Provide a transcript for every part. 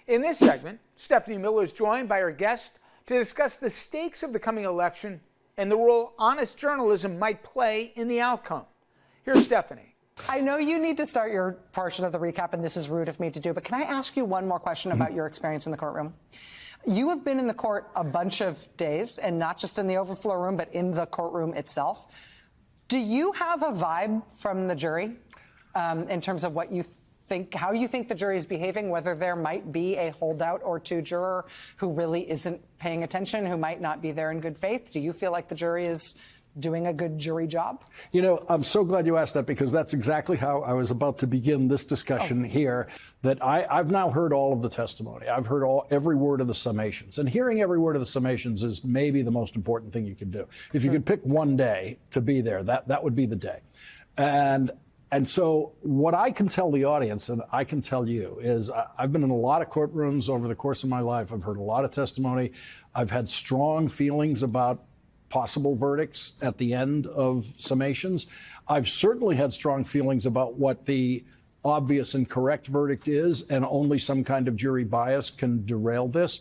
In this segment, Stephanie Miller is joined by her guest to discuss the stakes of the coming election and the role honest journalism might play in the outcome. Here's Stephanie. I know you need to start your portion of the recap, and this is rude of me to do, but can I ask you one more question about your experience in the courtroom? You have been in the court a bunch of days, and not just in the overflow room, but in the courtroom itself. Do you have a vibe from the jury in terms of what you think, how you think the jury is behaving, whether there might be a holdout or two juror who really isn't paying attention, who might not be there in good faith? Do you feel like the jury is doing a good jury job? You know, I'm so glad you asked that, because that's exactly how I was about to begin this discussion here, that I've now heard all of the testimony. I've heard every word of the summations. And hearing every word of the summations is maybe the most important thing you can do. If you could pick one day to be there, that would be the day. And so what I can tell the audience, and I can tell you, is I've been in a lot of courtrooms over the course of my life. I've heard a lot of testimony. I've had strong feelings about possible verdicts at the end of summations. I've certainly had strong feelings about what the obvious and correct verdict is, and only some kind of jury bias can derail this.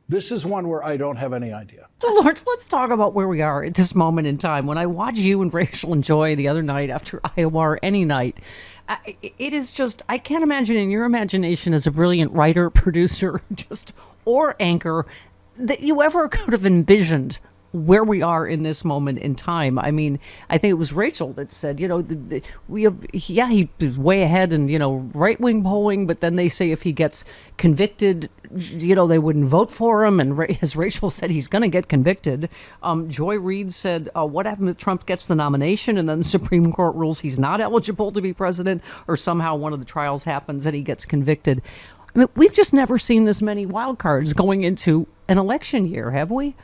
This is one where I don't have any idea. So, Lawrence, let's talk about where we are at this moment in time. When I watch you and Rachel and Joy the other night after Iowa, or any night, it is just, I can't imagine in your imagination as a brilliant writer, producer, or anchor, that you ever could have envisioned where we are in this moment in time. I mean, I think it was Rachel that said, he was way ahead in, right-wing polling, but then they say if he gets convicted, they wouldn't vote for him. And as Rachel said, he's going to get convicted. Joy Reid said, what happens if Trump gets the nomination and then the Supreme Court rules he's not eligible to be president, or somehow one of the trials happens and he gets convicted? I mean, we've just never seen this many wild cards going into an election year, have we?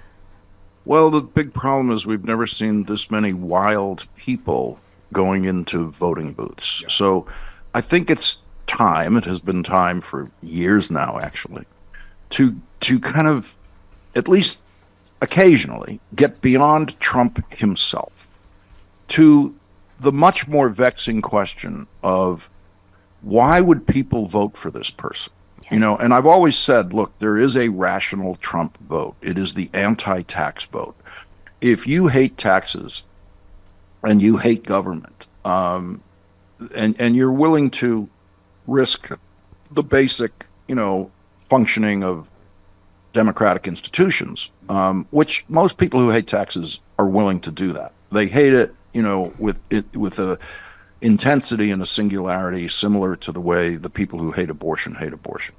Well, the big problem is we've never seen this many wild people going into voting booths. Yeah. So I think it's time, it has been time for years now, actually, to kind of, at least occasionally, get beyond Trump himself to the much more vexing question of why would people vote for this person? And I've always said, look, there is a rational Trump vote. It is the anti-tax vote. If you hate taxes and you hate government, and you're willing to risk the basic, functioning of democratic institutions, which most people who hate taxes are willing to do that. They hate it, with a intensity and a singularity similar to the way the people who hate abortion hate abortion.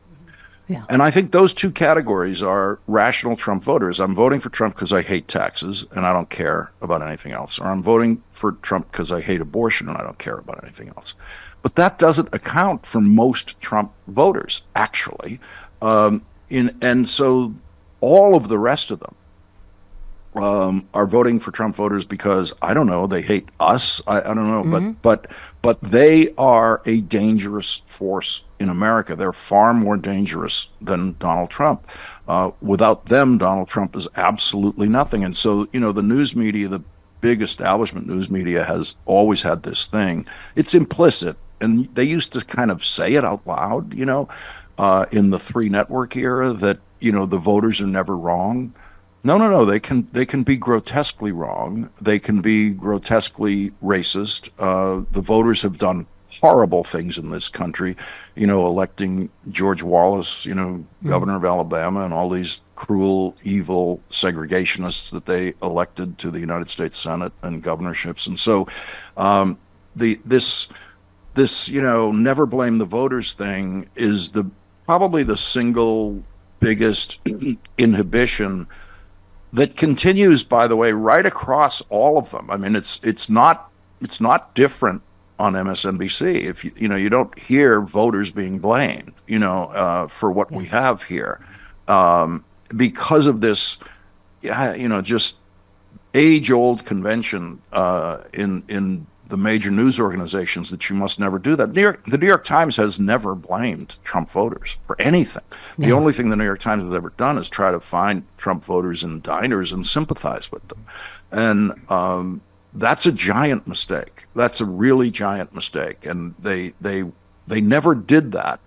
Yeah. And I think those two categories are rational Trump voters. I'm voting for Trump because I hate taxes and I don't care about anything else. Or I'm voting for Trump because I hate abortion and I don't care about anything else. But that doesn't account for most Trump voters, actually. And so all of the rest of them are voting for Trump voters because, I don't know, they hate us. I don't know, but they are a dangerous force in America. They're far more dangerous than Donald Trump. Without them, Donald Trump is absolutely nothing. And so, the news media, the big establishment news media, has always had this thing. It's implicit, and they used to kind of say it out loud, in the three network era, that, the voters are never wrong. No. They can be grotesquely wrong. They can be grotesquely racist. The voters have done horrible things in this country, electing George Wallace, governor of Alabama, and all these cruel, evil segregationists that they elected to the United States Senate and governorships. And so this never blame the voters thing is probably the single biggest inhibition that continues, by the way, right across all of them. I mean, it's not different on MSNBC. If you don't hear voters being blamed, for what we have here, because of this, just age-old convention in the major news organizations that you must never do that. The New York Times has never blamed Trump voters for anything. Yeah. The only thing the New York Times has ever done is try to find Trump voters in diners and sympathize with them. And that's a giant mistake. That's a really giant mistake. And they never did that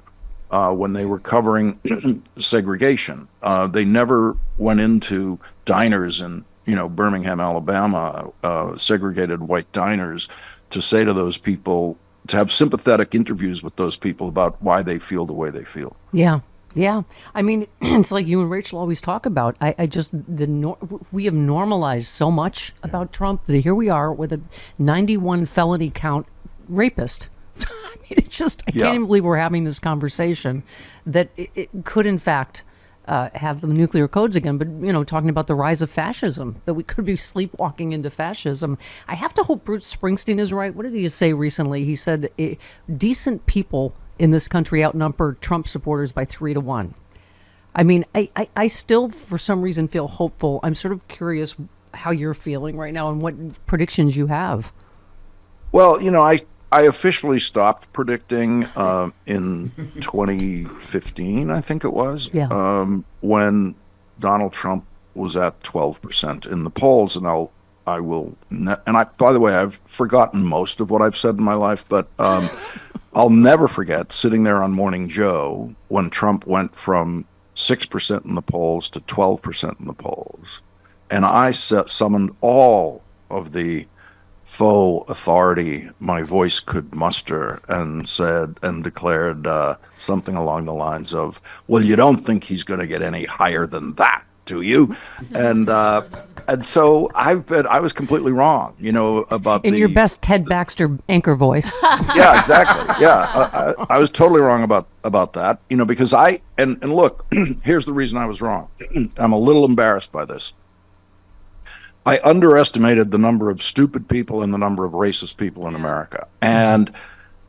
when they were covering segregation. They never went into diners in, Birmingham, Alabama, segregated white diners, to say to those people, to have sympathetic interviews with those people about why they feel the way they feel. Yeah. Yeah. I mean, it's like you and Rachel always talk about. We have normalized so much about Trump that here we are with a 91 felony count rapist. I mean, it's just, I can't even believe we're having this conversation that it could, in fact, have the nuclear codes again, but, talking about the rise of fascism, that we could be sleepwalking into fascism. I have to hope Bruce Springsteen is right. What did he say recently? He said decent people in this country outnumber Trump supporters by 3-1. I mean, I still, for some reason, feel hopeful. I'm sort of curious how you're feeling right now and what predictions you have. Well, I officially stopped predicting in 2015, I think it was, when Donald Trump was at 12% in the polls. And by the way, I've forgotten most of what I've said in my life, but I'll never forget sitting there on Morning Joe when Trump went from 6% in the polls to 12% in the polls. And I summoned all of the faux authority my voice could muster and declared something along the lines of, well, you don't think he's going to get any higher than that, do you? And so I was completely wrong, about in your best Ted Baxter anchor voice. Yeah, exactly. Yeah, I was totally wrong about that, because and look, here's the reason I was wrong. I'm a little embarrassed by this. I underestimated the number of stupid people and the number of racist people in America. And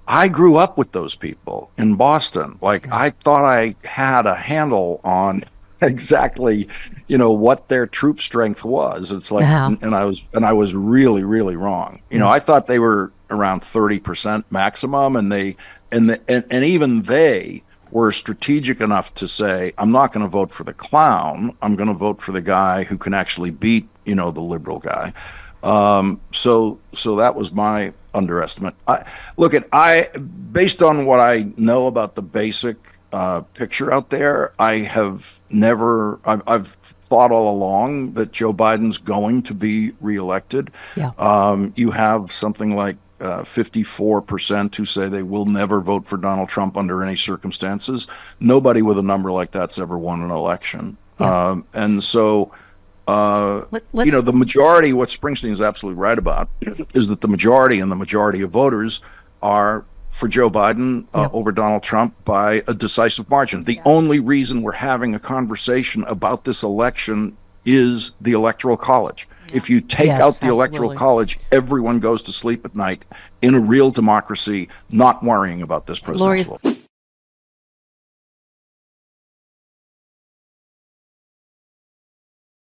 I grew up with those people in Boston. Like, I thought I had a handle on exactly, what their troop strength was. It's like, and I was really, really wrong. I thought they were around 30% maximum, and even they were strategic enough to say, I'm not going to vote for the clown. I'm going to vote for the guy who can actually beat, the liberal guy. So that was my underestimate. Based on what I know about the basic picture out there, I've thought all along that Joe Biden's going to be reelected. Yeah. You have something like 54% who say they will never vote for Donald Trump under any circumstances. Nobody with a number like that's ever won an election. Yeah. And so, the majority, what Springsteen is absolutely right about, is that the majority of voters are for Joe Biden over Donald Trump by a decisive margin. The only reason we're having a conversation about this election is the Electoral College. If you take out the Electoral College, everyone goes to sleep at night in a real democracy, not worrying about this presidential.